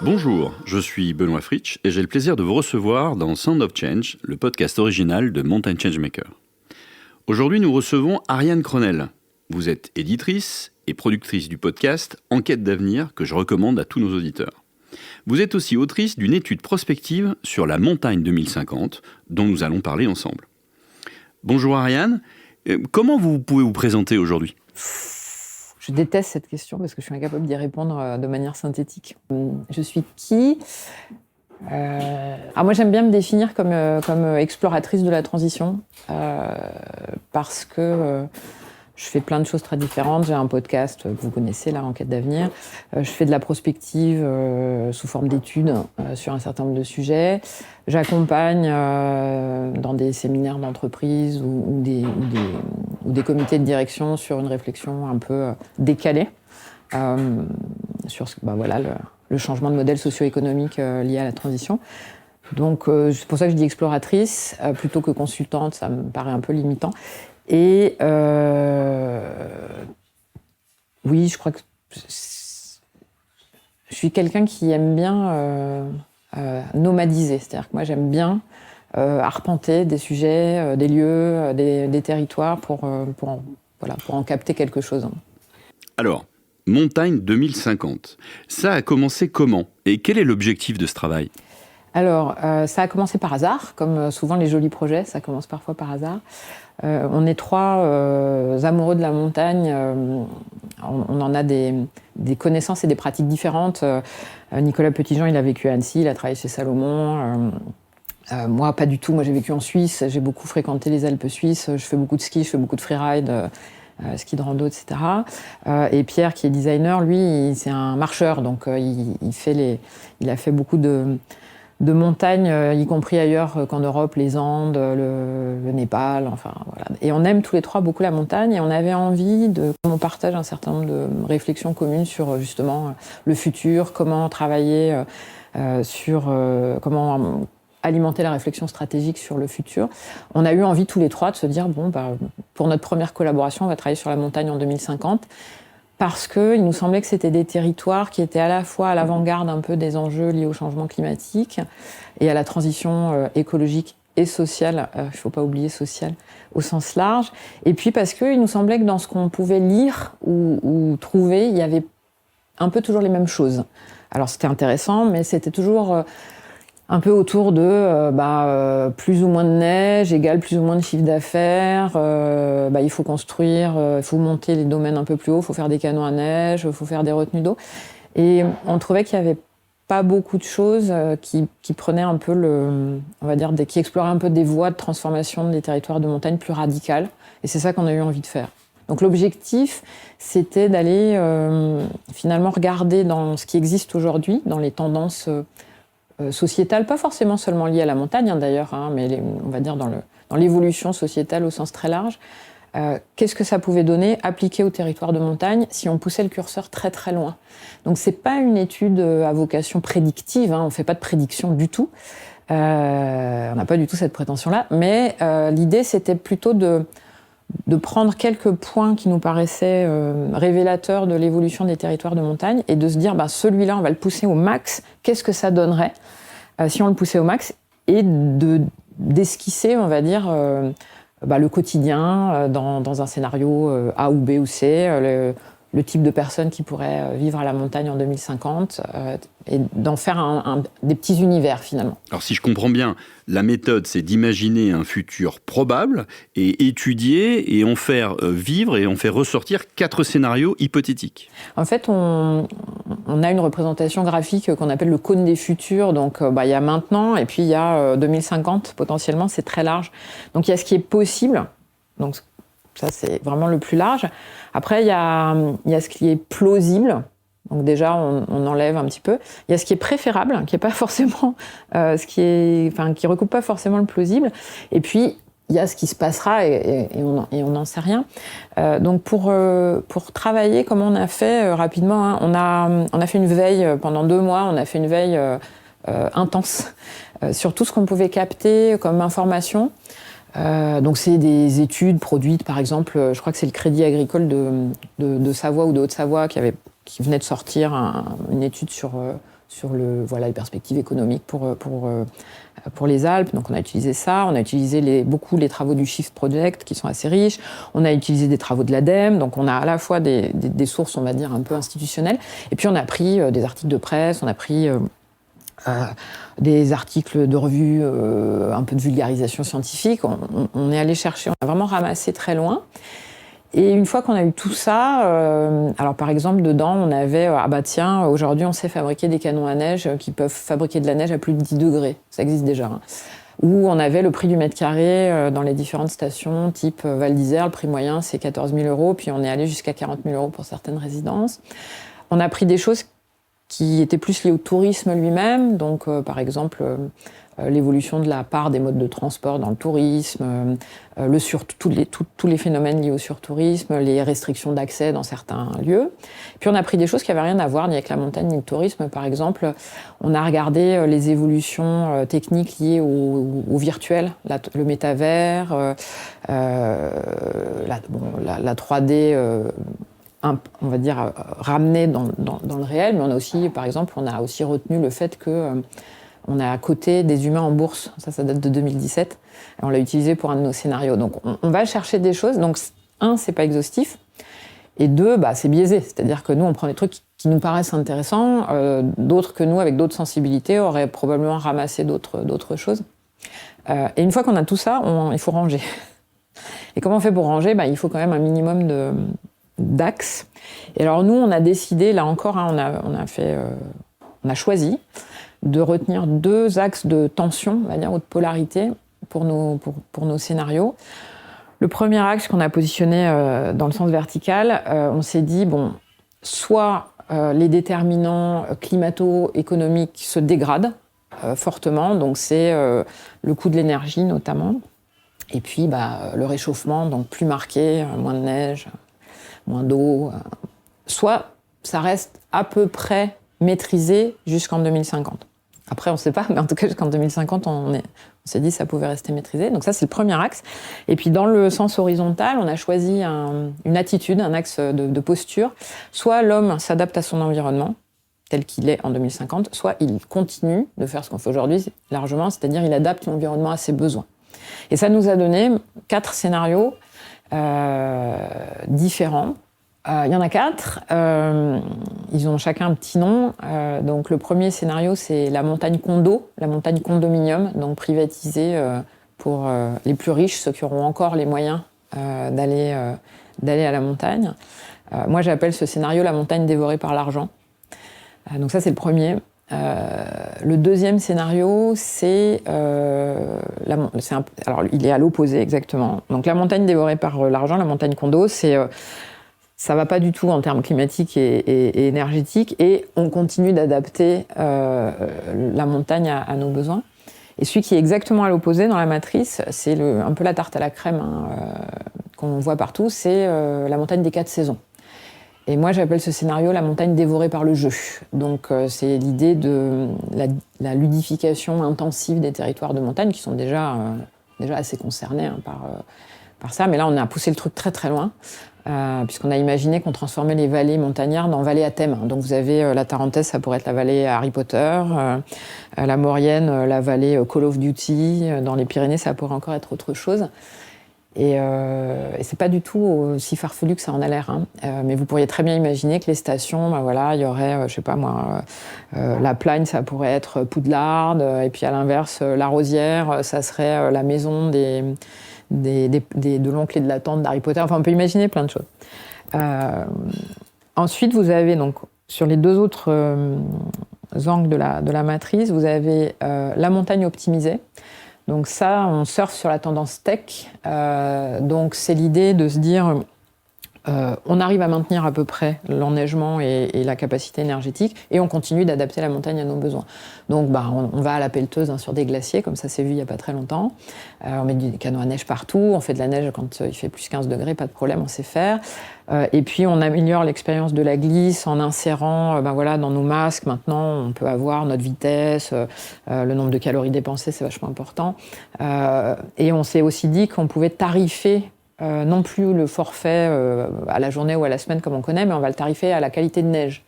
Bonjour, je suis Benoît Fritsch et j'ai le plaisir de vous recevoir dans Sound of Change, le podcast original de Mountain Changemaker. Aujourd'hui, nous recevons Ariane Cronel. Vous êtes éditrice et productrice du podcast Enquête d'avenir que je recommande à tous nos auditeurs. Vous êtes aussi autrice d'une étude prospective sur la montagne 2050 dont nous allons parler ensemble. Bonjour Ariane, comment vous pouvez vous présenter aujourd'hui ? Je déteste cette question parce que je suis incapable d'y répondre de manière synthétique. Je suis qui ? Moi, j'aime bien me définir comme exploratrice de la transition parce que je fais plein de choses très différentes. J'ai un podcast que vous connaissez, là, Enquête d'avenir. Je fais de la prospective sous forme d'études sur un certain nombre de sujets. J'accompagne dans des séminaires d'entreprise ou des comités de direction sur une réflexion un peu décalée sur le changement de modèle socio-économique lié à la transition. Donc, c'est pour ça que je dis exploratrice plutôt que consultante, ça me paraît un peu limitant. Et oui, je crois que je suis quelqu'un qui aime bien nomadiser. C'est-à-dire que moi, j'aime bien arpenter des sujets, des lieux, des territoires pour en capter quelque chose. Alors, Montagne 2050, ça a commencé comment ? Et quel est l'objectif de ce travail ? Alors, ça a commencé par hasard, comme souvent les jolis projets, ça commence parfois par hasard. On est trois amoureux de la montagne, on en a des connaissances et des pratiques différentes. Nicolas Petitjean, il a vécu à Annecy, il a travaillé chez Salomon. Moi, pas du tout, moi j'ai vécu en Suisse, j'ai beaucoup fréquenté les Alpes suisses, je fais beaucoup de ski, je fais beaucoup de freeride, ski de rando, etc. Et Pierre, qui est designer, lui, c'est un marcheur, donc il a fait beaucoup de montagnes, y compris ailleurs qu'en Europe, les Andes, le Népal, enfin voilà. Et on aime tous les trois beaucoup la montagne et on avait envie on partage un certain nombre de réflexions communes sur justement le futur, comment travailler sur comment alimenter la réflexion stratégique sur le futur. On a eu envie tous les trois de se dire, pour notre première collaboration, on va travailler sur la montagne en 2050. Parce qu'il nous semblait que c'était des territoires qui étaient à la fois à l'avant-garde un peu des enjeux liés au changement climatique et à la transition écologique et sociale, il ne faut pas oublier sociale au sens large, et puis parce qu'il nous semblait que dans ce qu'on pouvait lire ou trouver, il y avait un peu toujours les mêmes choses. Alors c'était intéressant, mais c'était toujours un peu autour de plus ou moins de neige égale plus ou moins de chiffre d'affaires, il faut construire, il faut monter les domaines un peu plus haut, il faut faire des canons à neige, il faut faire des retenues d'eau. Et on trouvait qu'il n'y avait pas beaucoup de choses qui prenaient un peu qui exploraient un peu des voies de transformation des territoires de montagne plus radicales. Et c'est ça qu'on a eu envie de faire. Donc l'objectif, c'était d'aller finalement regarder dans ce qui existe aujourd'hui, dans les tendances sociétale, pas forcément seulement liée à la montagne d'ailleurs, mais on va dire dans l'évolution sociétale au sens très large. Qu'est-ce que ça pouvait donner appliqué au territoire de montagne si on poussait le curseur très très loin ? Donc c'est pas une étude à vocation prédictive, on fait pas de prédiction du tout, on n'a pas du tout cette prétention-là, mais l'idée c'était plutôt de prendre quelques points qui nous paraissaient révélateurs de l'évolution des territoires de montagne et de se dire, celui-là, on va le pousser au max. Qu'est-ce que ça donnerait si on le poussait au max ? Et d'esquisser, on va dire, le quotidien dans un scénario A ou B ou C, le type de personnes qui pourraient vivre à la montagne en 2050 et d'en faire des petits univers finalement. Alors si je comprends bien, la méthode c'est d'imaginer un futur probable et étudier et en faire vivre et en faire ressortir 4 scénarios hypothétiques. En fait, on a une représentation graphique qu'on appelle le cône des futurs. Donc il y a maintenant et puis il y a 2050 potentiellement, c'est très large. Donc il y a ce qui est possible, donc ça c'est vraiment le plus large. Après il y a ce qui est plausible. Donc déjà, on enlève un petit peu. Il y a ce qui est préférable, qui est pas forcément qui recoupe pas forcément le plausible. Et puis il y a ce qui se passera et on n'en sait rien. Donc pour travailler, comment on a fait rapidement, on a fait une veille pendant 2 mois. On a fait une veille intense sur tout ce qu'on pouvait capter comme information. Donc c'est des études produites, par exemple, je crois que c'est le Crédit Agricole de Savoie ou de Haute-Savoie qui venait de sortir une étude sur les perspectives économiques pour les Alpes. Donc on a utilisé ça, on a utilisé beaucoup les travaux du Shift Project qui sont assez riches, on a utilisé des travaux de l'ADEME, donc on a à la fois des sources, on va dire, un peu institutionnelles, et puis on a pris des articles de presse, on a pris des articles de revue, un peu de vulgarisation scientifique, on est allé chercher, on a vraiment ramassé très loin. Et une fois qu'on a eu tout ça, alors par exemple, dedans, on avait, aujourd'hui, on sait fabriquer des canons à neige qui peuvent fabriquer de la neige à plus de 10 degrés. Ça existe déjà. Où on avait le prix du mètre carré dans les différentes stations, type Val d'Isère, le prix moyen, c'est 14 000 €, puis on est allé jusqu'à 40 000 € pour certaines résidences. On a pris des choses qui étaient plus liées au tourisme lui-même, donc par exemple l'évolution de la part des modes de transport dans le tourisme, tous les phénomènes liés au surtourisme, les restrictions d'accès dans certains lieux. Puis on a pris des choses qui n'avaient rien à voir ni avec la montagne ni le tourisme. Par exemple, on a regardé les évolutions techniques liées au virtuel, le métavers, la 3D, on va dire ramenée dans le réel, mais on a aussi, par exemple, retenu le fait que on a coté des humains en bourse, ça date de 2017, et on l'a utilisé pour un de nos scénarios. Donc on va chercher des choses, donc c'est pas exhaustif, et deux, c'est biaisé, c'est-à-dire que nous on prend des trucs qui nous paraissent intéressants, d'autres que nous, avec d'autres sensibilités, auraient probablement ramassé d'autres choses. Et une fois qu'on a tout ça, il faut ranger. Et comment on fait pour ranger ? Il faut quand même un minimum d'axes. Et alors nous, on a décidé, là encore, on a choisi de retenir 2 axes de tension, on va dire, ou de polarité pour nos scénarios. Le premier axe qu'on a positionné dans le sens vertical, on s'est dit, soit les déterminants climato-économiques se dégradent fortement, donc c'est le coût de l'énergie notamment, et puis le réchauffement, donc plus marqué, moins de neige, moins d'eau, soit ça reste à peu près maîtrisé jusqu'en 2050. Après, on ne sait pas, mais en tout cas, jusqu'en 2050, on s'est dit que ça pouvait rester maîtrisé. Donc ça, c'est le premier axe. Et puis, dans le sens horizontal, on a choisi une attitude, un axe de posture. Soit l'homme s'adapte à son environnement, tel qu'il est en 2050, soit il continue de faire ce qu'on fait aujourd'hui largement, c'est-à-dire il adapte l'environnement à ses besoins. Et ça nous a donné 4 scénarios différents. Il y en a 4, ils ont chacun un petit nom. Donc le premier scénario, c'est la montagne condo, la montagne condominium, donc privatisée pour les plus riches, ceux qui auront encore les moyens d'aller à la montagne. Moi, j'appelle ce scénario la montagne dévorée par l'argent. Donc ça, c'est le premier. Le deuxième scénario, alors il est à l'opposé exactement. Donc la montagne dévorée par l'argent, la montagne condo, ça va pas du tout en termes climatiques et énergétiques, et on continue d'adapter la montagne à nos besoins. Et celui qui est exactement à l'opposé dans la matrice, c'est un peu la tarte à la crème qu'on voit partout, c'est la montagne des 4 saisons. Et moi, j'appelle ce scénario la montagne dévorée par le jeu. Donc c'est l'idée de la ludification intensive des territoires de montagne, qui sont déjà assez concernés par ça. Mais là, on a poussé le truc très très loin. Puisqu'on a imaginé qu'on transformait les vallées montagnardes en vallées à thème. Donc vous avez la Tarentaise, ça pourrait être la vallée Harry Potter, la Maurienne, la vallée Call of Duty, dans les Pyrénées, ça pourrait encore être autre chose. Et c'est pas du tout aussi farfelu que ça en a l'air. Mais vous pourriez très bien imaginer que les stations, il y aurait, la Plagne, ça pourrait être Poudlard, et puis à l'inverse, la Rosière, ça serait la maison de l'oncle et de la tante d'Harry Potter. Enfin, on peut imaginer plein de choses. Ensuite, vous avez donc, sur les 2 autres angles de la matrice, vous avez la montagne optimisée. Donc ça, on surfe sur la tendance tech. Donc c'est l'idée de se dire, on arrive à maintenir à peu près l'enneigement et la capacité énergétique, et on continue d'adapter la montagne à nos besoins. Donc on va à la pelleteuse sur des glaciers, comme ça s'est vu il n'y a pas très longtemps. On met des canons à neige partout, on fait de la neige quand il fait plus 15 degrés, pas de problème, on sait faire. Et puis on améliore l'expérience de la glisse en insérant dans nos masques. Maintenant, on peut avoir notre vitesse, le nombre de calories dépensées, c'est vachement important. Et on s'est aussi dit qu'on pouvait tarifer non plus le forfait à la journée ou à la semaine comme on connaît, mais on va le tarifer à la qualité de neige.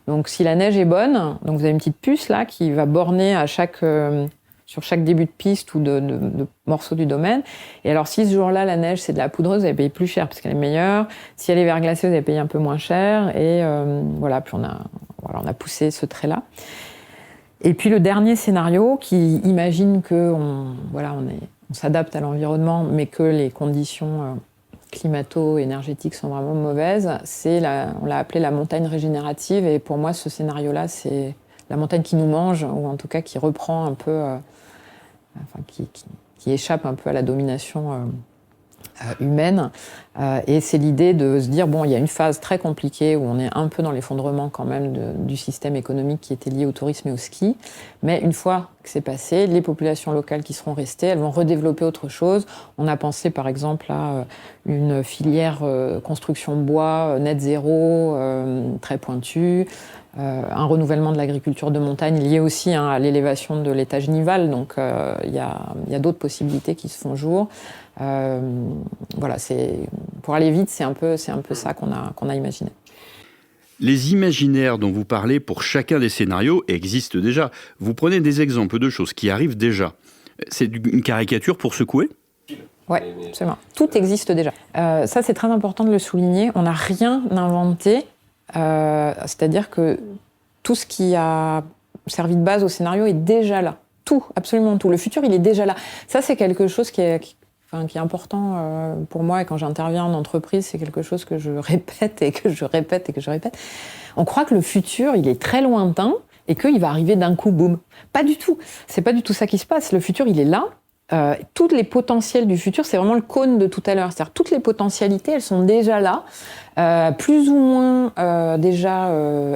Donc si la neige est bonne, donc vous avez une petite puce là qui va borner sur chaque début de piste ou de morceau du domaine. Et alors si ce jour-là la neige c'est de la poudreuse, vous allez payer plus cher parce qu'elle est meilleure. Si elle est verglacée, vous allez payer un peu moins cher. Et voilà, puis on a poussé ce trait-là. Et puis le dernier scénario qui imagine qu'on s'adapte à l'environnement, mais que les conditions climato-énergétiques sont vraiment mauvaises, on l'a appelé la montagne régénérative. Et pour moi, ce scénario-là, c'est la montagne qui nous mange, ou en tout cas qui reprend un peu, qui échappe un peu à la domination humaine. Et c'est l'idée de se dire, bon, il y a une phase très compliquée où on est un peu dans l'effondrement quand même du système économique qui était lié au tourisme et au ski. Mais une fois que c'est passé, les populations locales qui seront restées, elles vont redévelopper autre chose. On a pensé par exemple à une filière construction bois net zéro, très pointue. Un renouvellement de l'agriculture de montagne lié aussi à l'élévation de l'étage nival. Donc il y a d'autres possibilités qui se font jour. Voilà, pour aller vite, c'est un peu ça qu'on a imaginé. Les imaginaires dont vous parlez pour chacun des scénarios existent déjà. Vous prenez des exemples de choses qui arrivent déjà. C'est une caricature pour secouer ? Oui, absolument. Tout existe déjà. Ça, c'est très important de le souligner. On n'a rien inventé. C'est-à-dire que tout ce qui a servi de base au scénario est déjà là. Tout, absolument tout. Le futur, il est déjà là. Ça, c'est quelque chose qui est important pour moi. Et quand j'interviens en entreprise, c'est quelque chose que je répète et que je répète et que je répète. On croit que le futur, il est très lointain et qu'il va arriver d'un coup, boum. Pas du tout. C'est pas du tout ça qui se passe. Le futur, il est là. Tous les potentiels du futur, c'est vraiment le cône de tout à l'heure. C'est-à-dire toutes les potentialités, elles sont déjà là, plus ou moins déjà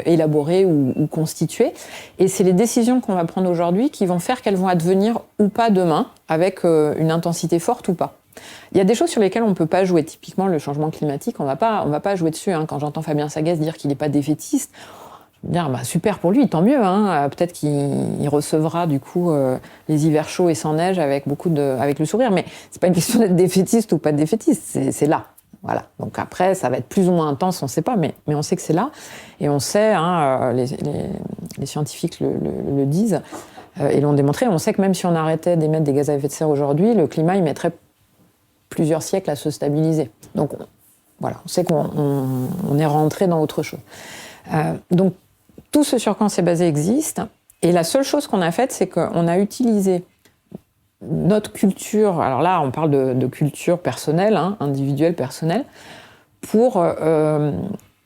élaborées ou constituées. Et c'est les décisions qu'on va prendre aujourd'hui qui vont faire qu'elles vont advenir ou pas demain, avec une intensité forte ou pas. Il y a des choses sur lesquelles on ne peut pas jouer. Typiquement, le changement climatique, on va pas jouer dessus. Quand j'entends Fabien Sagès dire qu'il n'est pas défaitiste, je veux dire, super pour lui, tant mieux. Peut-être qu'il recevra du coup les hivers chauds et sans neige avec le sourire. Mais c'est pas une question d'être défaitiste ou pas défaitiste. C'est là. Voilà. Donc après, ça va être plus ou moins intense, on ne sait pas, mais on sait que c'est là. Et on sait, les scientifiques le disent et l'ont démontré. On sait que même si on arrêtait d'émettre des gaz à effet de serre aujourd'hui, le climat il mettrait plusieurs siècles à se stabiliser. Donc voilà, on sait qu'on est rentré dans autre chose. Donc tout ce sur quoi on s'est basé existe. Et la seule chose qu'on a faite, c'est qu'on a utilisé notre culture, alors là on parle de culture personnelle, individuelle, personnelle, pour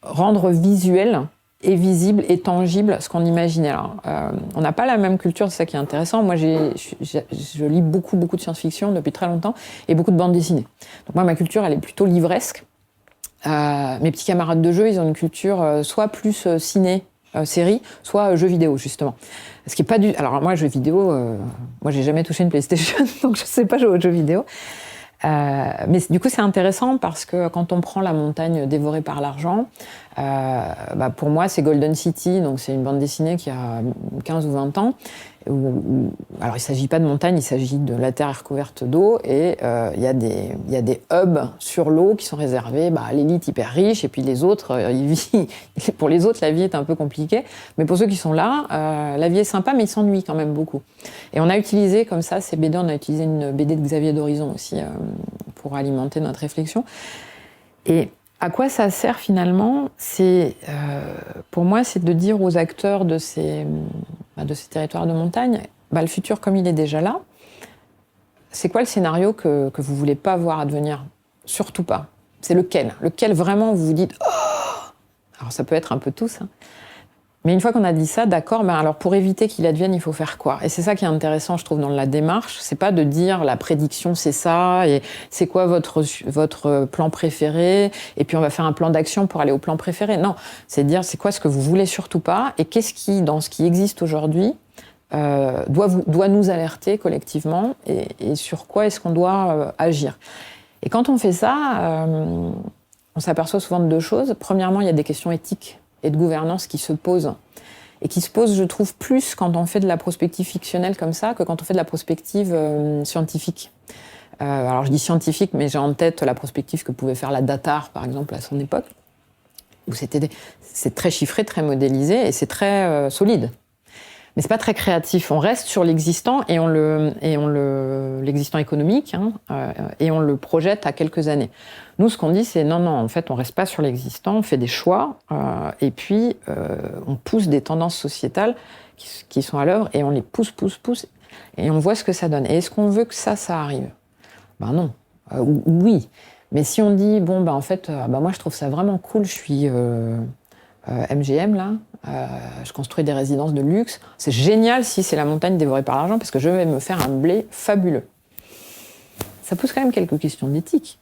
rendre visuel et visible et tangible ce qu'on imaginait. Alors, on n'a pas la même culture, c'est ça qui est intéressant. Moi, je lis beaucoup de science-fiction depuis très longtemps et beaucoup de bandes dessinées. Donc moi, ma culture, elle est plutôt livresque. Mes petits camarades de jeu, ils ont une culture soit plus ciné, série, soit jeux vidéo, justement. Ce qui est pas du... Alors moi, jeux vidéo, moi j'ai jamais touché une PlayStation, donc je sais pas jouer aux jeux vidéo. Mais du coup, c'est intéressant parce que quand on prend La montagne dévorée par l'argent, pour moi, c'est Golden City, donc c'est une bande dessinée qui a 15 ou 20 ans. Alors, il ne s'agit pas de montagne, il s'agit de la terre recouverte d'eau, et il y a des hubs sur l'eau qui sont réservés à l'élite hyper riche, et puis les autres, pour les autres, la vie est un peu compliquée. Mais pour ceux qui sont là, la vie est sympa, mais ils s'ennuient quand même beaucoup. Et on a utilisé comme ça ces BD, on a utilisé une BD de Xavier d'Horizon aussi pour alimenter notre réflexion. Et à quoi ça sert finalement ? Pour moi, c'est de dire aux acteurs de ces territoires de montagne, le futur comme il est déjà là, c'est quoi le scénario que vous ne voulez pas voir advenir ? Surtout pas. C'est lequel ? Lequel vraiment vous vous dites « Oh !» Alors ça peut être un peu tous, mais une fois qu'on a dit ça, d'accord, alors pour éviter qu'il advienne, il faut faire quoi ? Et c'est ça qui est intéressant, je trouve, dans la démarche. C'est pas de dire la prédiction, c'est ça, et c'est quoi votre plan préféré, et puis on va faire un plan d'action pour aller au plan préféré. Non, c'est de dire c'est quoi ce que vous voulez surtout pas, et qu'est-ce qui, dans ce qui existe aujourd'hui, doit nous alerter collectivement, et sur quoi est-ce qu'on doit agir. Et quand on fait ça, on s'aperçoit souvent de deux choses. Premièrement, il y a des questions éthiques et de gouvernance qui se posent. Et qui se posent, je trouve, plus quand on fait de la prospective fictionnelle comme ça que quand on fait de la prospective scientifique. Alors je dis scientifique, mais j'ai en tête la prospective que pouvait faire la Datar, par exemple, à son époque, où c'est très chiffré, très modélisé, et c'est très solide. Mais c'est pas très créatif. On reste sur l'existant l'existant économique, et on le projette à quelques années. Nous, ce qu'on dit, c'est non, en fait, on reste pas sur l'existant, on fait des choix, et puis on pousse des tendances sociétales qui sont à l'œuvre, et on les pousse, et on voit ce que ça donne. Et est-ce qu'on veut que ça arrive ? Ben non. Oui. Mais si on dit, en fait, moi, je trouve ça vraiment cool, je suis MGM, là, je construis des résidences de luxe. C'est génial si c'est la montagne dévorée par l'argent, parce que je vais me faire un blé fabuleux. Ça pose quand même quelques questions d'éthique.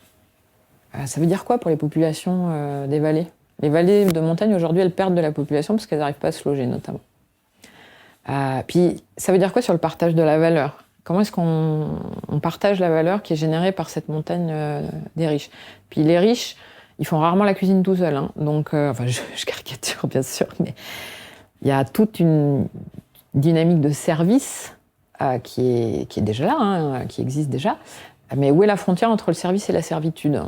Ça veut dire quoi pour les populations des vallées ? Les vallées de montagne, aujourd'hui, elles perdent de la population parce qu'elles n'arrivent pas à se loger, notamment. Puis, ça veut dire quoi sur le partage de la valeur ? Comment est-ce qu'on partage la valeur qui est générée par cette montagne des riches ? Puis les riches, ils font rarement la cuisine tout seuls. Donc, je caricature, bien sûr, mais il y a toute une dynamique de service qui est déjà là, qui existe déjà. Mais où est la frontière entre le service et la servitude ?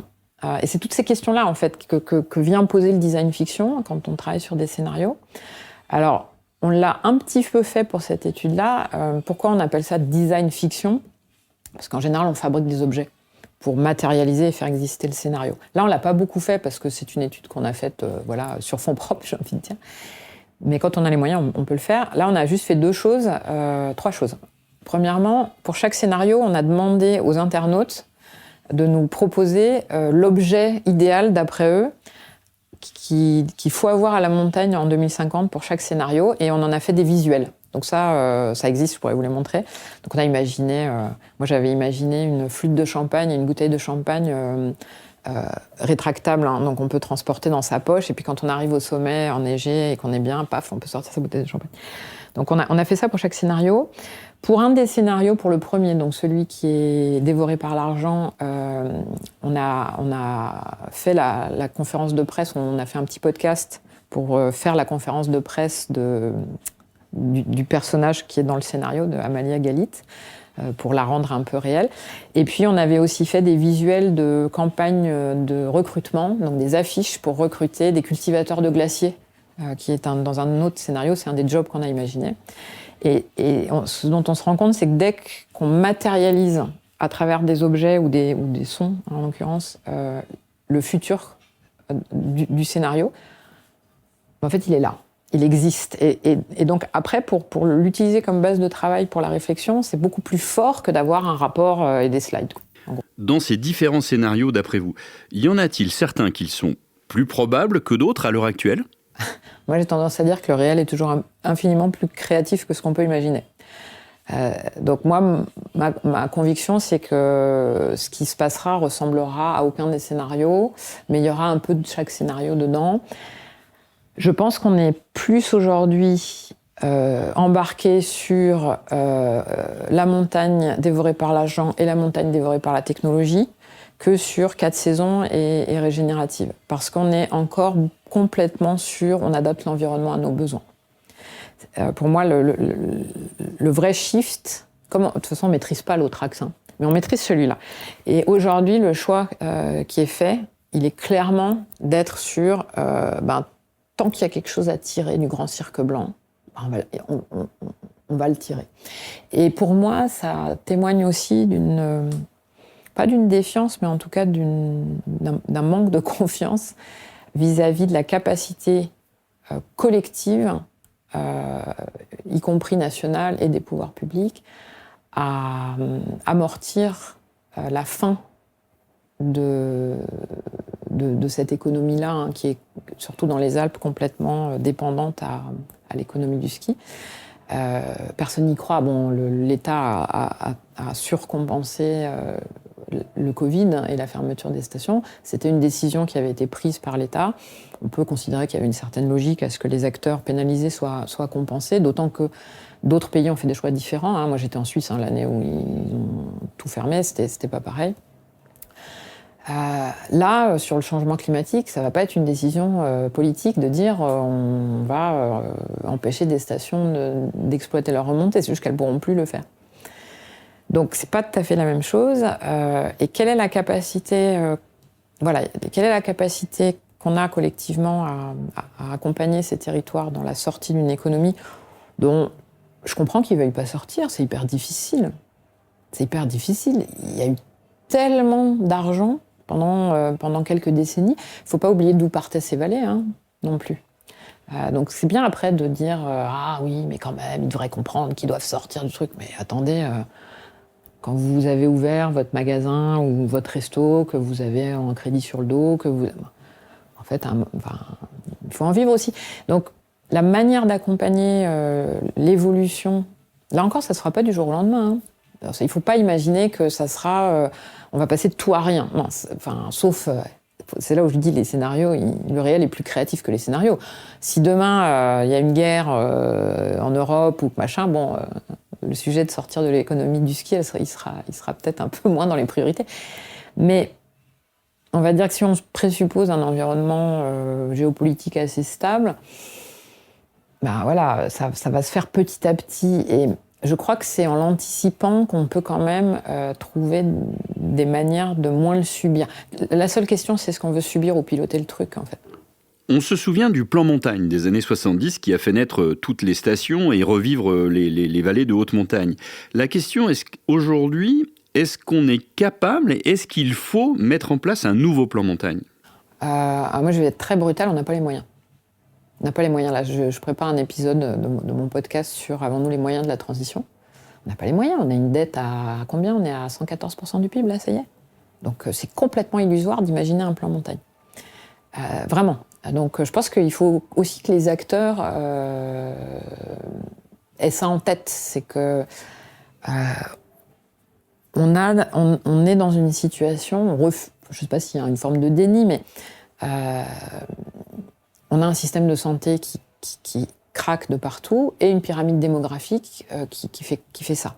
Et c'est toutes ces questions-là, en fait, que vient poser le design fiction quand on travaille sur des scénarios. Alors, on l'a un petit peu fait pour cette étude-là. Pourquoi on appelle ça design fiction ? Parce qu'en général, on fabrique des objets pour matérialiser et faire exister le scénario. Là, on l'a pas beaucoup fait parce que c'est une étude qu'on a faite sur fond propre, j'ai envie de dire. Mais quand on a les moyens, on peut le faire. Là, on a juste fait trois choses. Premièrement, pour chaque scénario, on a demandé aux internautes de nous proposer l'objet idéal, d'après eux, qu'il faut avoir à la montagne en 2050 pour chaque scénario, et on en a fait des visuels. Donc ça existe, je pourrais vous les montrer. Donc on a imaginé, moi j'avais imaginé une flûte de champagne et une bouteille de champagne rétractable, donc on peut transporter dans sa poche, et puis quand on arrive au sommet enneigé et qu'on est bien, paf, on peut sortir sa bouteille de champagne. Donc on a fait ça pour chaque scénario. Pour un des scénarios, pour le premier, donc celui qui est dévoré par l'argent, on a fait la conférence de presse, on a fait un petit podcast pour faire la conférence de presse du personnage qui est dans le scénario, de Amalia Galit, pour la rendre un peu réelle. Et puis on avait aussi fait des visuels de campagne de recrutement, donc des affiches pour recruter des cultivateurs de glaciers, qui est dans un autre scénario, c'est un des jobs qu'on a imaginé. Et ce dont on se rend compte, c'est que dès qu'on matérialise à travers des objets ou des sons, en l'occurrence, le futur du scénario, en fait, il est là, il existe. Et donc après, pour l'utiliser comme base de travail pour la réflexion, c'est beaucoup plus fort que d'avoir un rapport et des slides. Dans ces différents scénarios, d'après vous, y en a-t-il certains qui sont plus probables que d'autres à l'heure actuelle ? Moi, j'ai tendance à dire que le réel est toujours infiniment plus créatif que ce qu'on peut imaginer. Donc moi, ma conviction, c'est que ce qui se passera ressemblera à aucun des scénarios, mais il y aura un peu de chaque scénario dedans. Je pense qu'on est plus aujourd'hui embarqué sur la montagne dévorée par l'argent et la montagne dévorée par la technologie que sur 4 saisons et régénérative. Parce qu'on est encore complètement sur, on adapte l'environnement à nos besoins. Pour moi, le vrai shift, de toute façon, on ne maîtrise pas l'autre axe, mais on maîtrise celui-là. Et aujourd'hui, le choix qui est fait, il est clairement d'être sur, tant qu'il y a quelque chose à tirer du grand cirque blanc, on va le tirer. Et pour moi, ça témoigne aussi pas d'une défiance, mais en tout cas d'un manque de confiance vis-à-vis de la capacité collective, y compris nationale et des pouvoirs publics, à amortir la fin de cette économie-là, qui est surtout dans les Alpes complètement dépendante à l'économie du ski. Personne n'y croit. L'État a surcompensé le Covid et la fermeture des stations. C'était une décision qui avait été prise par l'État. On peut considérer qu'il y avait une certaine logique à ce que les acteurs pénalisés soient compensés, d'autant que d'autres pays ont fait des choix différents. Moi, j'étais en Suisse l'année où ils ont tout fermé, c'était pas pareil. Là, sur le changement climatique, ça va pas être une décision politique de dire on va empêcher des stations d'exploiter leur remontée, c'est juste qu'elles pourront plus le faire. Donc, c'est pas tout à fait la même chose. Et quelle est la capacité, quelle est la capacité qu'on a collectivement à accompagner ces territoires dans la sortie d'une économie dont je comprends qu'ils ne veuillent pas sortir, c'est hyper difficile. C'est hyper difficile. Il y a eu tellement d'argent pendant quelques décennies. Il ne faut pas oublier d'où partaient ces vallées, non plus. Donc c'est bien après de dire ah oui, mais quand même, ils devraient comprendre qu'ils doivent sortir du truc. Mais attendez, quand vous avez ouvert votre magasin ou votre resto, que vous avez un crédit sur le dos, en fait, il faut en vivre aussi. Donc la manière d'accompagner l'évolution, là encore, ça ne se fera pas du jour au lendemain. Alors, il ne faut pas imaginer que ça sera... on va passer de tout à rien. Non, sauf... c'est là où je dis les scénarios, le réel est plus créatif que les scénarios. Si demain, il y a une guerre en Europe ou machin, le sujet de sortir de l'économie du ski, il sera peut-être un peu moins dans les priorités. Mais on va dire que si on présuppose un environnement géopolitique assez stable, ça va se faire petit à petit. Et je crois que c'est en l'anticipant qu'on peut quand même trouver des manières de moins le subir. La seule question, c'est est-ce qu'on veut subir ou piloter le truc, en fait. On se souvient du plan montagne des années 70 qui a fait naître toutes les stations et revivre les vallées de haute montagne. La question est qu'aujourd'hui, est-ce qu'on est capable et est-ce qu'il faut mettre en place un nouveau plan montagne ? Moi, je vais être très brutale, on n'a pas les moyens. On n'a pas les moyens. Là, je prépare un épisode de mon podcast sur Avons-nous les moyens de la transition ? On n'a pas les moyens. On a une dette à combien ? On est à 114% du PIB, là, ça y est. Donc, c'est complètement illusoire d'imaginer un plan montagne. Vraiment. Donc, je pense qu'il faut aussi que les acteurs aient ça en tête. C'est que on est dans une situation, je ne sais pas s'il y a une forme de déni, mais on a un système de santé qui craque de partout et une pyramide démographique qui fait ça.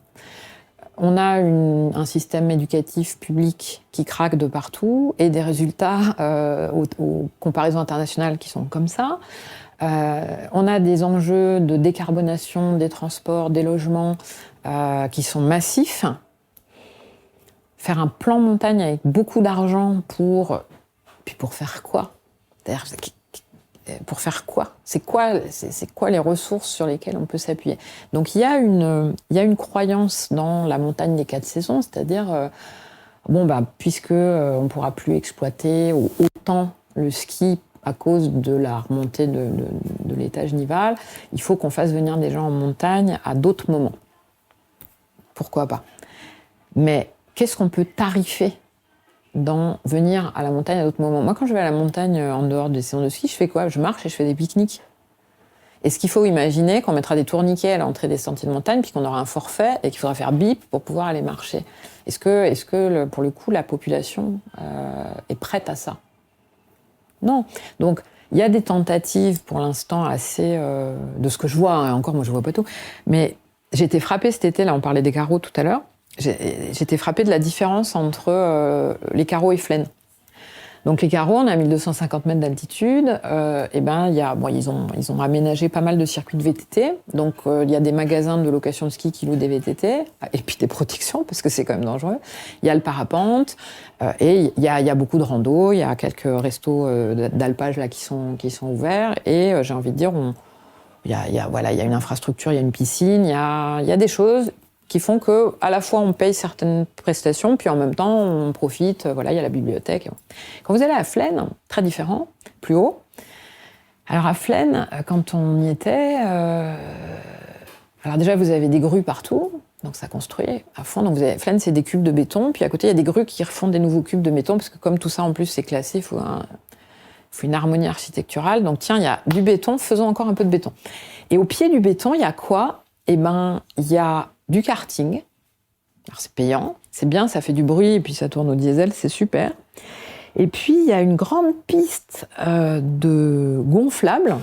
On a un système éducatif public qui craque de partout et des résultats aux comparaisons internationales qui sont comme ça. On a des enjeux de décarbonation des transports, des logements qui sont massifs. Faire un plan montagne avec beaucoup d'argent pour faire quoi ? C'est-à-dire, pour faire quoi ? C'est quoi les ressources sur lesquelles on peut s'appuyer ? Donc il y a une croyance dans la montagne des 4 saisons, c'est-à-dire puisque on ne pourra plus exploiter autant le ski à cause de la remontée de l'étage nival, il faut qu'on fasse venir des gens en montagne à d'autres moments. Pourquoi pas ? Mais qu'est-ce qu'on peut tarifer dans venir à la montagne à d'autres moments ? Moi, quand je vais à la montagne en dehors des saisons de ski, je fais quoi ? Je marche et je fais des pique-niques. Est-ce qu'il faut imaginer qu'on mettra des tourniquets à l'entrée des sentiers de montagne, puis qu'on aura un forfait et qu'il faudra faire bip pour pouvoir aller marcher ? Est-ce que pour le coup, la population est prête à ça ? Non. Donc, il y a des tentatives pour l'instant assez... de ce que je vois, encore moi je vois pas tout, mais j'ai été frappée cet été, là on parlait des carreaux tout à l'heure, j'étais frappée de la différence entre les carreaux et Flaine. Donc les carreaux, on est à 1250 mètres d'altitude. Ils ont aménagé pas mal de circuits de VTT. Donc il y a des magasins de location de ski qui louent des VTT et puis des protections parce que c'est quand même dangereux. Il y a le parapente et il y a beaucoup de rando. Il y a quelques restos d'alpage là qui sont ouverts et j'ai envie de dire il y a une infrastructure, il y a une piscine, il y a des choses qui font que à la fois on paye certaines prestations, puis en même temps on profite, il y a la bibliothèque. Quand vous allez à Flaine, très différent, plus haut. Alors à Flaine, quand on y était, alors déjà vous avez des grues partout, donc ça construit à fond. Donc Flaine c'est des cubes de béton, puis à côté il y a des grues qui refont des nouveaux cubes de béton, parce que comme tout ça en plus c'est classé, il faut une harmonie architecturale. Donc tiens, il y a du béton, faisons encore un peu de béton. Et au pied du béton, il y a quoi ? Il y a du karting. Alors c'est payant, c'est bien, ça fait du bruit et puis ça tourne au diesel, c'est super. Et puis il y a une grande piste de gonflable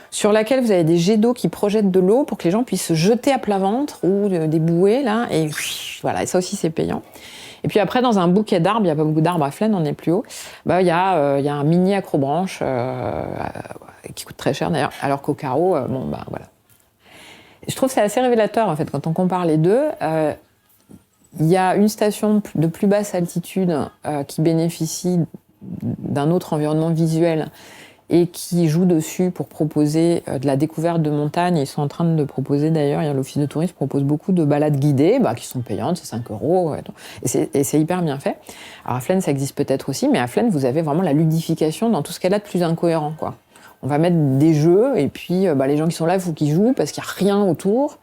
sur laquelle vous avez des jets d'eau qui projettent de l'eau pour que les gens puissent se jeter à plat ventre ou des bouées là et voilà, et ça aussi c'est payant. Et puis après dans un bouquet d'arbres, il n'y a pas beaucoup d'arbres à Flaine, on est plus haut. Il y a un mini accrobranche qui coûte très cher d'ailleurs, alors qu'au carreau, voilà. Je trouve que c'est assez révélateur, en fait, quand on compare les deux. Il y a une station de plus basse altitude qui bénéficie d'un autre environnement visuel et qui joue dessus pour proposer de la découverte de montagnes. Ils sont en train de proposer, d'ailleurs, l'Office de tourisme propose beaucoup de balades guidées qui sont payantes, c'est 5 €. Et c'est hyper bien fait. Alors à Flaine, ça existe peut-être aussi, mais à Flaine, vous avez vraiment la ludification dans tout ce qu'elle a de plus incohérent, quoi. On va mettre des jeux, et puis les gens qui sont là, il faut qu'ils jouent parce qu'il n'y a rien autour.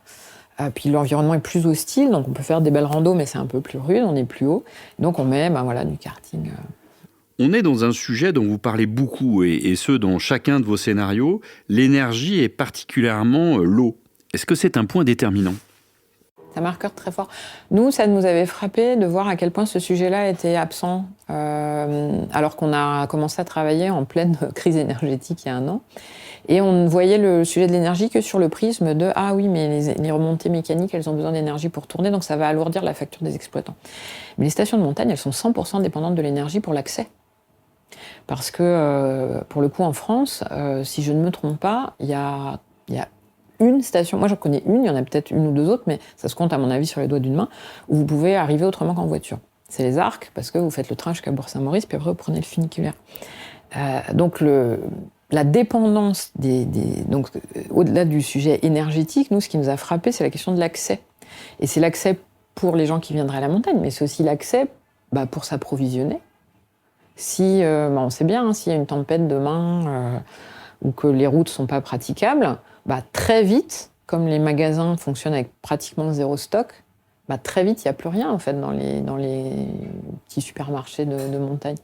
Puis l'environnement est plus hostile, donc on peut faire des belles randos, mais c'est un peu plus rude, on est plus haut. Donc on met du karting. On est dans un sujet dont vous parlez beaucoup, et ce, dans chacun de vos scénarios, l'énergie et particulièrement l'eau. Est-ce que c'est un point déterminant ? C'est un marqueur très fort. Nous, ça nous avait frappé de voir à quel point ce sujet-là était absent, alors qu'on a commencé à travailler en pleine crise énergétique il y a 1 an. Et on ne voyait le sujet de l'énergie que sur le prisme de « Ah oui, mais les remontées mécaniques, elles ont besoin d'énergie pour tourner, donc ça va alourdir la facture des exploitants. » Mais les stations de montagne, elles sont 100% dépendantes de l'énergie pour l'accès. Parce que, pour le coup, en France, si je ne me trompe pas, il y a une station, moi j'en connais une, il y en a peut-être 1 ou 2 autres, mais ça se compte à mon avis sur les doigts d'une main, où vous pouvez arriver autrement qu'en voiture. C'est les Arcs, parce que vous faites le train jusqu'à Bourg-Saint-Maurice, puis après vous prenez le funiculaire. Donc la dépendance donc au-delà du sujet énergétique, nous ce qui nous a frappé, c'est la question de l'accès. Et c'est l'accès pour les gens qui viendraient à la montagne, mais c'est aussi l'accès pour s'approvisionner. Si, on sait bien, s'il y a une tempête demain ou que les routes ne sont pas praticables, très vite, comme les magasins fonctionnent avec pratiquement 0 stock, très vite, il n'y a plus rien en fait dans les petits supermarchés de montagne.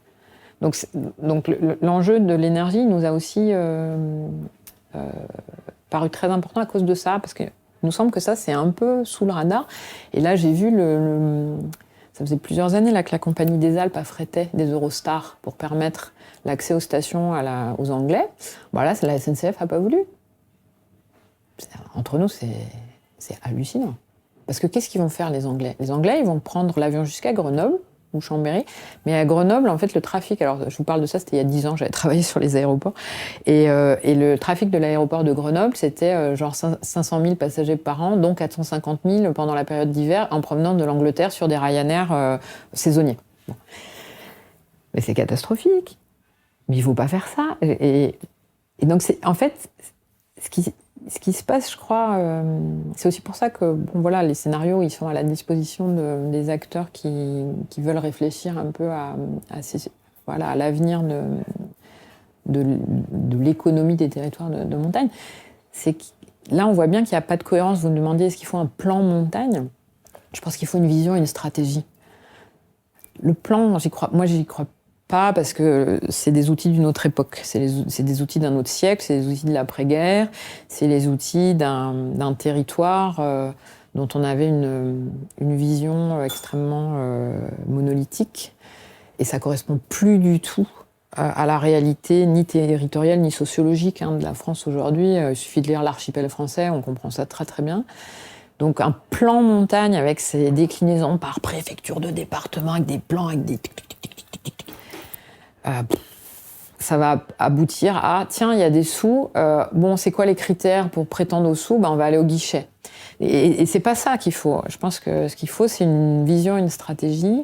Donc l'enjeu de l'énergie nous a aussi paru très important à cause de ça, parce qu'il nous semble que ça, c'est un peu sous le radar. Et là, j'ai vu ça faisait plusieurs années là, que la Compagnie des Alpes affrétait des Eurostars pour permettre l'accès aux stations aux Anglais. Là, la SNCF n'a pas voulu. Entre nous, c'est hallucinant. Parce que qu'est-ce qu'ils vont faire, les Anglais ? Les Anglais, ils vont prendre l'avion jusqu'à Grenoble ou Chambéry. Mais à Grenoble, en fait, le trafic... Alors, je vous parle de ça, c'était il y a 10 ans, j'avais travaillé sur les aéroports. Et le trafic de l'aéroport de Grenoble, c'était 500 000 passagers par an, dont 450 000 pendant la période d'hiver, en provenant de l'Angleterre sur des Ryanair saisonniers. Bon. Mais c'est catastrophique. Mais il ne faut pas faire ça. Et donc, en fait, ce qui se passe, je crois, c'est aussi pour ça que les scénarios, ils sont à la disposition des acteurs qui veulent réfléchir un peu à l'avenir de l'économie des territoires de montagne. C'est que, là, on voit bien qu'il n'y a pas de cohérence. Vous me demandiez, est-ce qu'il faut un plan montagne ? Je pense qu'il faut une vision et une stratégie. Le plan, moi, j'y crois pas, parce que c'est des outils d'une autre époque, c'est des outils d'un autre siècle, c'est des outils de l'après-guerre, c'est les outils d'un territoire dont on avait une vision extrêmement monolithique, et ça correspond plus du tout à la réalité ni territoriale ni sociologique de la France aujourd'hui. Il suffit de lire l'archipel français, on comprend ça très très bien. Donc un plan montagne avec ses déclinaisons par préfecture de département, avec des plans, avec des... ça va aboutir à tiens, il y a des sous, c'est quoi les critères pour prétendre aux sous ? On va aller au guichet. Et c'est pas ça qu'il faut. Je pense que ce qu'il faut, c'est une vision, une stratégie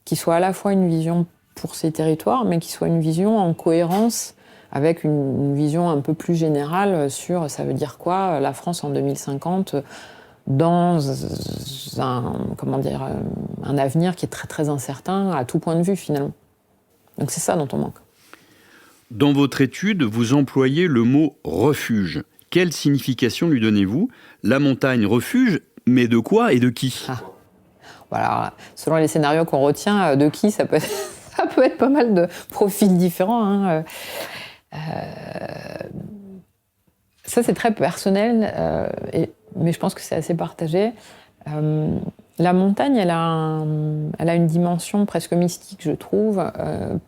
qui soit à la fois une vision pour ces territoires, mais qui soit une vision en cohérence avec une vision un peu plus générale sur ça veut dire quoi la France en 2050 dans un avenir qui est très très incertain à tout point de vue finalement. Donc c'est ça dont on manque. Dans votre étude, vous employez le mot « refuge ». Quelle signification lui donnez-vous ? La montagne refuge, mais de quoi et de qui ? Voilà, selon les scénarios qu'on retient, de qui ça peut être pas mal de profils différents. Ça c'est très personnel, mais je pense que c'est assez partagé. La montagne, elle a une dimension presque mystique, je trouve,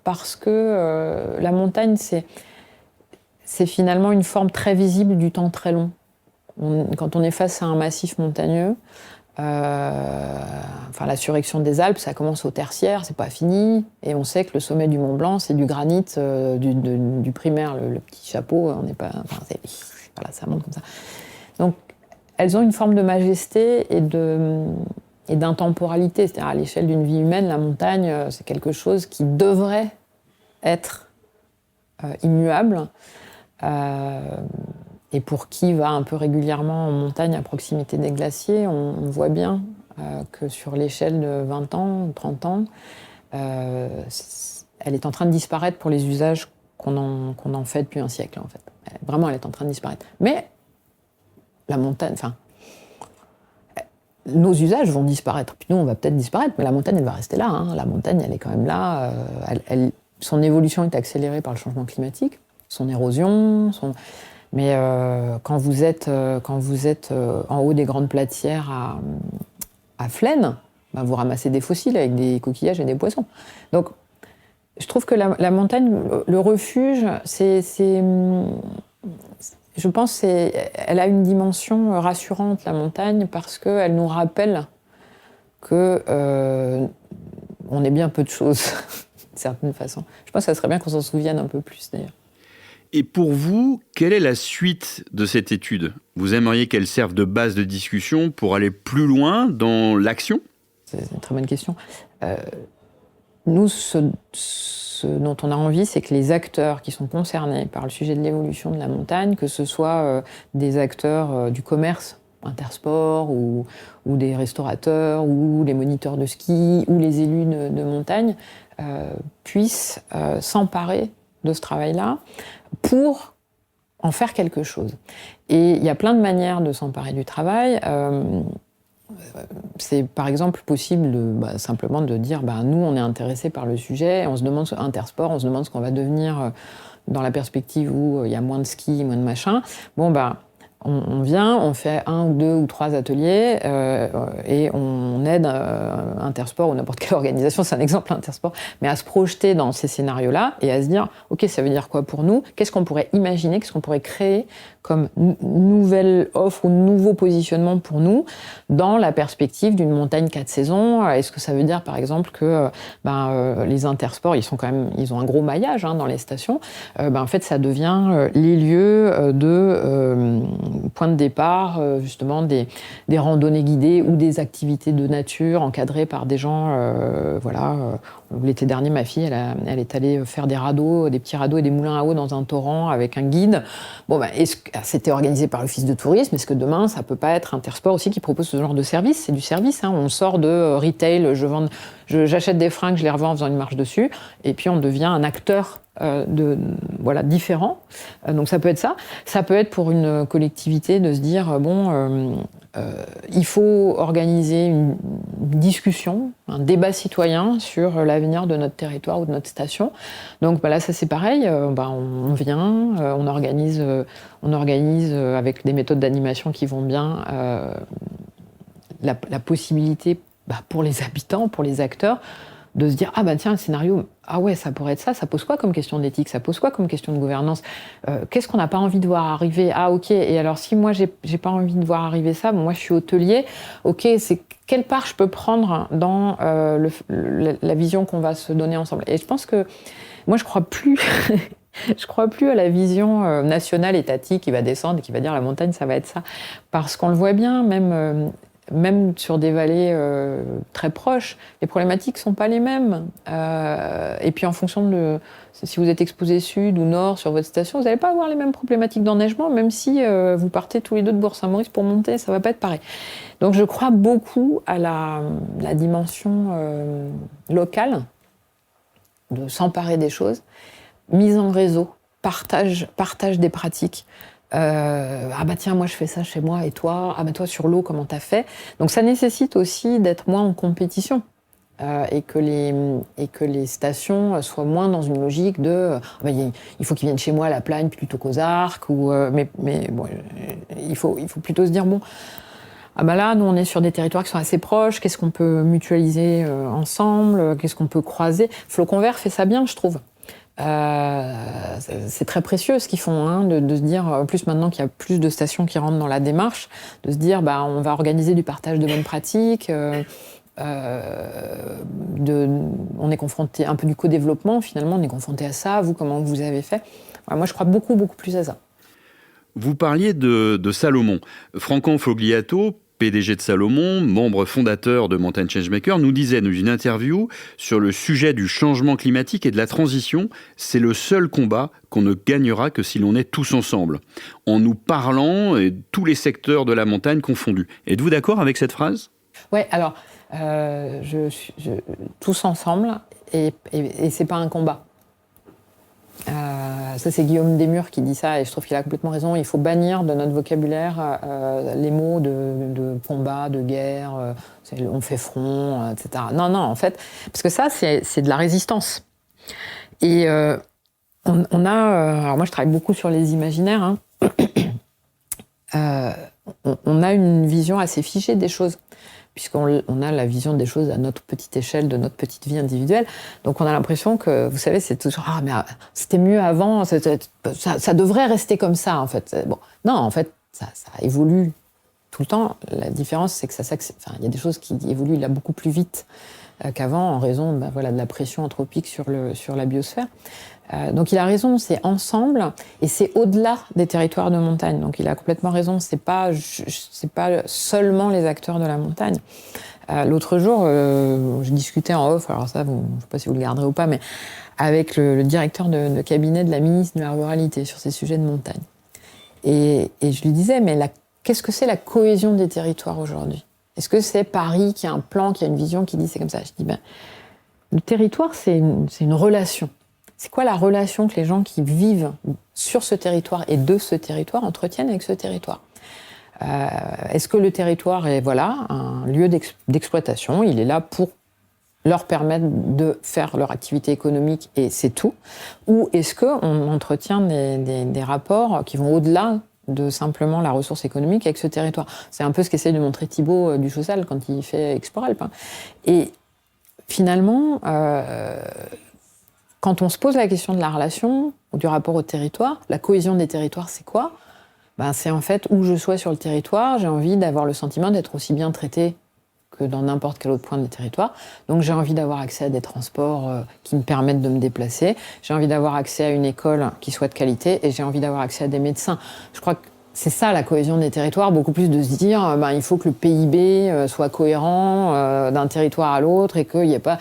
parce que la montagne, c'est finalement une forme très visible du temps très long. Quand on est face à un massif montagneux, la surrection des Alpes, ça commence au Tertiaire, c'est pas fini, et on sait que le sommet du Mont Blanc, c'est du granit du primaire, le petit chapeau, on n'est pas, ça monte comme ça. Donc, elles ont une forme de majesté et d'intemporalité. C'est-à-dire, à l'échelle d'une vie humaine, la montagne, c'est quelque chose qui devrait être immuable, et pour qui va un peu régulièrement en montagne à proximité des glaciers, on voit bien que sur l'échelle de 20 ans, 30 ans, elle est en train de disparaître pour les usages qu'on en fait depuis un siècle, en fait. Vraiment, elle est en train de disparaître. Mais la montagne, nos usages vont disparaître. Puis nous, on va peut-être disparaître, mais la montagne, elle va rester là. Hein. La montagne, elle est quand même là. Son évolution est accélérée par le changement climatique, son érosion. Mais quand vous êtes en haut des grandes platières à Flaine, ben vous ramassez des fossiles avec des coquillages et des poissons. Donc, je trouve que la montagne, le refuge, je pense qu'elle a une dimension rassurante, la montagne, parce qu'elle nous rappelle que on est bien peu de choses, d'une certaine façon. Je pense que ça serait bien qu'on s'en souvienne un peu plus, d'ailleurs. Et pour vous, quelle est la suite de cette étude ? Vous aimeriez qu'elle serve de base de discussion pour aller plus loin dans l'action ? C'est une très bonne question. Nous, ce dont on a envie, c'est que les acteurs qui sont concernés par le sujet de l'évolution de la montagne, que ce soit des acteurs du commerce, Intersport, ou des restaurateurs, ou les moniteurs de ski, ou les élus de montagne, puissent s'emparer de ce travail-là pour en faire quelque chose. Et il y a plein de manières de s'emparer du travail. C'est par exemple possible simplement de dire nous on est intéressés par le sujet, on se demande Intersport, on se demande ce qu'on va devenir dans la perspective où il y a moins de ski, moins de machin. On vient, on fait 1 ou 2 ou 3 ateliers et on aide Intersport ou n'importe quelle organisation, c'est un exemple Intersport, mais à se projeter dans ces scénarios-là et à se dire ok, ça veut dire quoi pour nous ? Qu'est-ce qu'on pourrait imaginer ? Qu'est-ce qu'on pourrait créer comme nouvelle offre ou nouveau positionnement pour nous dans la perspective d'une montagne 4 saisons ? Est-ce que ça veut dire par exemple que les Intersports, ils ont un gros maillage dans les stations, en fait ça devient les lieux de point de départ, justement des randonnées guidées ou des activités de nature encadrées par des gens. L'été dernier, ma fille, elle est allée faire des petits radeaux et des moulins à eau dans un torrent avec un guide. C'était organisé par l'Office de tourisme. Est-ce que demain, ça peut pas être Intersport aussi qui propose ce genre de service ? C'est du service. On sort de retail, j'achète des fringues, je les revends en faisant une marche dessus, et puis on devient un acteur différent. Donc ça peut être ça. Ça peut être pour une collectivité de se dire il faut organiser une discussion, un débat citoyen sur l'avenir de notre territoire ou de notre station. Donc là, ça c'est pareil. On vient, on organise avec des méthodes d'animation qui vont bien la possibilité pour les habitants, pour les acteurs, de se dire tiens, le scénario, ça pourrait être ça pose quoi comme question d'éthique, ça pose quoi comme question de gouvernance, qu'est-ce qu'on n'a pas envie de voir arriver, ok, et alors si moi j'ai pas envie de voir arriver ça, moi je suis hôtelier, ok, c'est quelle part je peux prendre dans la vision qu'on va se donner ensemble. Et je pense que moi je crois plus je crois plus à la vision nationale étatique qui va descendre et qui va dire la montagne ça va être ça, parce qu'on le voit bien, même sur des vallées très proches, les problématiques ne sont pas les mêmes. Et puis en fonction si vous êtes exposé sud ou nord sur votre station, vous n'allez pas avoir les mêmes problématiques d'enneigement, même si vous partez tous les deux de Bourg-Saint-Maurice pour monter, ça ne va pas être pareil. Donc je crois beaucoup à la dimension locale, de s'emparer des choses, mise en réseau, partage des pratiques. Tiens, moi je fais ça chez moi, et toi, toi sur l'eau, comment t'as fait ? Donc ça nécessite aussi d'être moins en compétition et que les stations soient moins dans une logique de il faut qu'ils viennent chez moi à la Plagne plutôt qu'aux Arcs, il faut plutôt se dire là, nous on est sur des territoires qui sont assez proches, qu'est-ce qu'on peut mutualiser ensemble, qu'est-ce qu'on peut croiser. Flocon Vert fait ça bien, je trouve. C'est très précieux ce qu'ils font, de se dire, en plus maintenant qu'il y a plus de stations qui rentrent dans la démarche, de se dire on va organiser du partage de bonnes pratiques, on est confronté un peu du co-développement, finalement on est confronté à ça, vous comment vous avez fait. Moi je crois beaucoup plus à ça. Vous parliez de Salomon. Franco Fogliato, PDG de Salomon, membre fondateur de Mountain Changemaker, nous disait dans une interview sur le sujet du changement climatique et de la transition, c'est le seul combat qu'on ne gagnera que si l'on est tous ensemble, en nous parlant et tous les secteurs de la montagne confondus. Êtes-vous d'accord avec cette phrase ? Oui, alors, tous ensemble, et c'est pas un combat. Ça, c'est Guillaume Desmures qui dit ça, et je trouve qu'il a complètement raison. Il faut bannir de notre vocabulaire les mots de combat, de guerre, on fait front, etc. Non, en fait, parce que ça, c'est de la résistance. Et on a... alors moi, je travaille beaucoup sur les imaginaires. On a une vision assez figée des choses, puisqu'on a la vision des choses à notre petite échelle, de notre petite vie individuelle. Donc on a l'impression que, vous savez, c'est toujours « Ah, mais c'était mieux avant, ça devrait rester comme ça, en fait. » Bon, non, en fait, ça évolue tout le temps. La différence, c'est que il y a des choses qui évoluent là beaucoup plus vite qu'avant, en raison de la pression anthropique sur la biosphère. Donc il a raison, c'est ensemble, et c'est au-delà des territoires de montagne. Donc il a complètement raison, c'est pas seulement les acteurs de la montagne. L'autre jour, je discutais en off, alors ça, je ne sais pas si vous le garderez ou pas, mais avec le directeur de cabinet de la ministre de la Ruralité sur ces sujets de montagne. Et je lui disais, mais qu'est-ce que c'est la cohésion des territoires aujourd'hui ? Est-ce que c'est Paris qui a un plan, qui a une vision, qui dit c'est comme ça ? Je dis, le territoire, c'est une relation. C'est quoi la relation que les gens qui vivent sur ce territoire et de ce territoire entretiennent avec ce territoire ? Est-ce que le territoire est un lieu d'exploitation ? Il est là pour leur permettre de faire leur activité économique et c'est tout ? Ou est-ce qu'on entretient des rapports qui vont au-delà de simplement la ressource économique avec ce territoire ? C'est un peu ce qu'essaie de montrer Thibaut Duchaussal quand il fait Exploralp. Et finalement... quand on se pose la question de la relation ou du rapport au territoire, la cohésion des territoires, c'est quoi ? C'est en fait, où je sois sur le territoire, j'ai envie d'avoir le sentiment d'être aussi bien traité que dans n'importe quel autre point du territoire. Donc j'ai envie d'avoir accès à des transports qui me permettent de me déplacer, j'ai envie d'avoir accès à une école qui soit de qualité et j'ai envie d'avoir accès à des médecins. Je crois que c'est ça la cohésion des territoires, beaucoup plus de se dire il faut que le PIB soit cohérent d'un territoire à l'autre et qu'il n'y ait pas...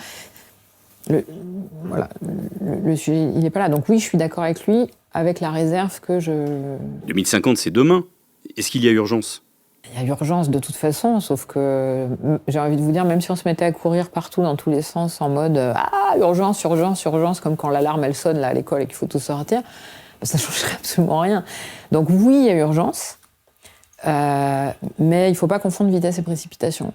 Le sujet, il n'est pas là. Donc oui, je suis d'accord avec lui, avec la réserve que 2050, c'est demain. Est-ce qu'il y a urgence ? Il y a urgence de toute façon, sauf que j'ai envie de vous dire, même si on se mettait à courir partout dans tous les sens en mode urgence, comme quand l'alarme elle sonne là, à l'école et qu'il faut tout sortir, ça ne changerait absolument rien. Donc oui, il y a urgence, mais il ne faut pas confondre vitesse et précipitation.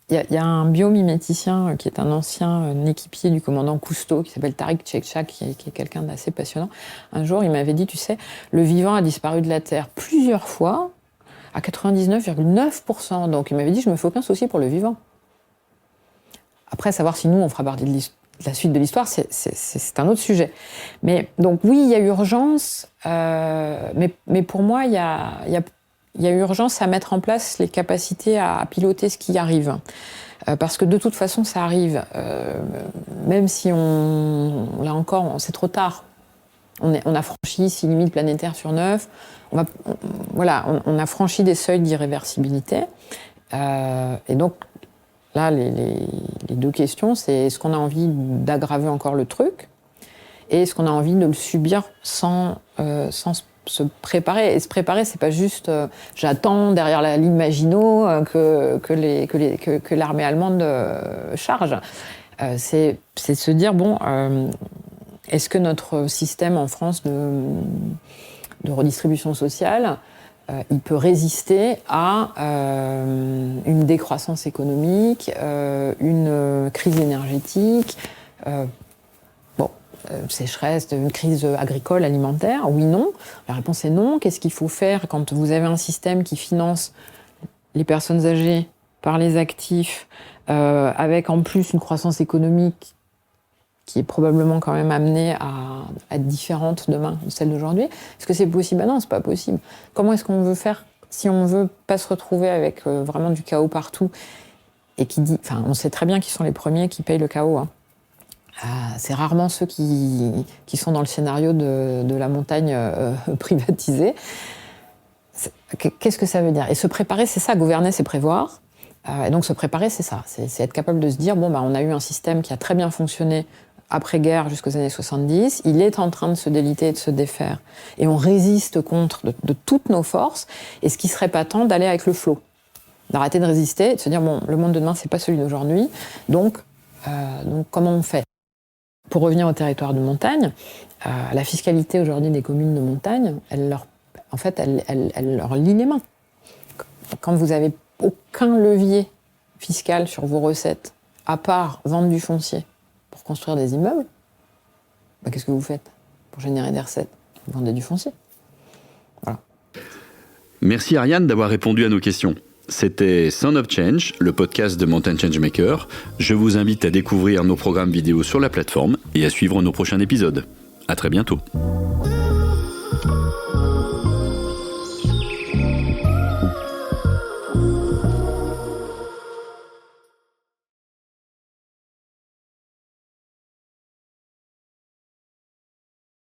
Il y a un biomiméticien qui est un ancien équipier du commandant Cousteau, qui s'appelle Tariq Tchekchak, qui est quelqu'un d'assez passionnant. Un jour, il m'avait dit, tu sais, le vivant a disparu de la Terre plusieurs fois, à 99,9%. Donc il m'avait dit, je me fais aucun souci pour le vivant. Après, savoir si nous, on fera partie de la suite de l'histoire, c'est un autre sujet. Mais donc oui, il y a urgence, mais pour moi, il y a urgence à mettre en place les capacités à piloter ce qui arrive. Parce que de toute façon, ça arrive. Même si là encore, c'est trop tard. On a franchi 6 limites planétaires sur 9. On a franchi des seuils d'irréversibilité. Et donc, là, les deux questions, c'est est-ce qu'on a envie d'aggraver encore le truc ? Et est-ce qu'on a envie de le subir sans se préparer. Et se préparer, c'est pas juste j'attends derrière la ligne Maginot que l'armée allemande charge. C'est se dire est-ce que notre système en France de redistribution sociale il peut résister à une décroissance économique, une crise énergétique, sécheresse, une crise agricole, alimentaire, oui, non. La réponse est non. Qu'est-ce qu'il faut faire quand vous avez un système qui finance les personnes âgées par les actifs, avec en plus une croissance économique qui est probablement quand même amenée à être différente demain de celle d'aujourd'hui. Est-ce que c'est possible ? Non, c'est pas possible. Comment est-ce qu'on veut faire si on veut pas se retrouver avec vraiment du chaos partout et on sait très bien qui sont les premiers qui payent le chaos, hein. C'est rarement ceux qui sont dans le scénario de la montagne privatisée. Qu'est-ce que ça veut dire ? Et se préparer, c'est ça. Gouverner, c'est prévoir. Et donc se préparer, c'est ça. C'est être capable de se dire, bon, on a eu un système qui a très bien fonctionné après-guerre jusqu'aux années 70. Il est en train de se déliter et de se défaire. Et on résiste contre de toutes nos forces. Et ce qui serait pas temps d'aller avec le flot. D'arrêter de résister et de se dire, bon, le monde de demain, c'est pas celui d'aujourd'hui. Donc comment on fait ? Pour revenir au territoire de montagne, la fiscalité aujourd'hui des communes de montagne, elle leur lie les mains. Quand vous n'avez aucun levier fiscal sur vos recettes, à part vendre du foncier pour construire des immeubles, qu'est-ce que vous faites pour générer des recettes ? Vous vendez du foncier. Voilà. Merci Ariane d'avoir répondu à nos questions. C'était Sound of Change, le podcast de Mountain Changemaker. Je vous invite à découvrir nos programmes vidéo sur la plateforme et à suivre nos prochains épisodes. À très bientôt.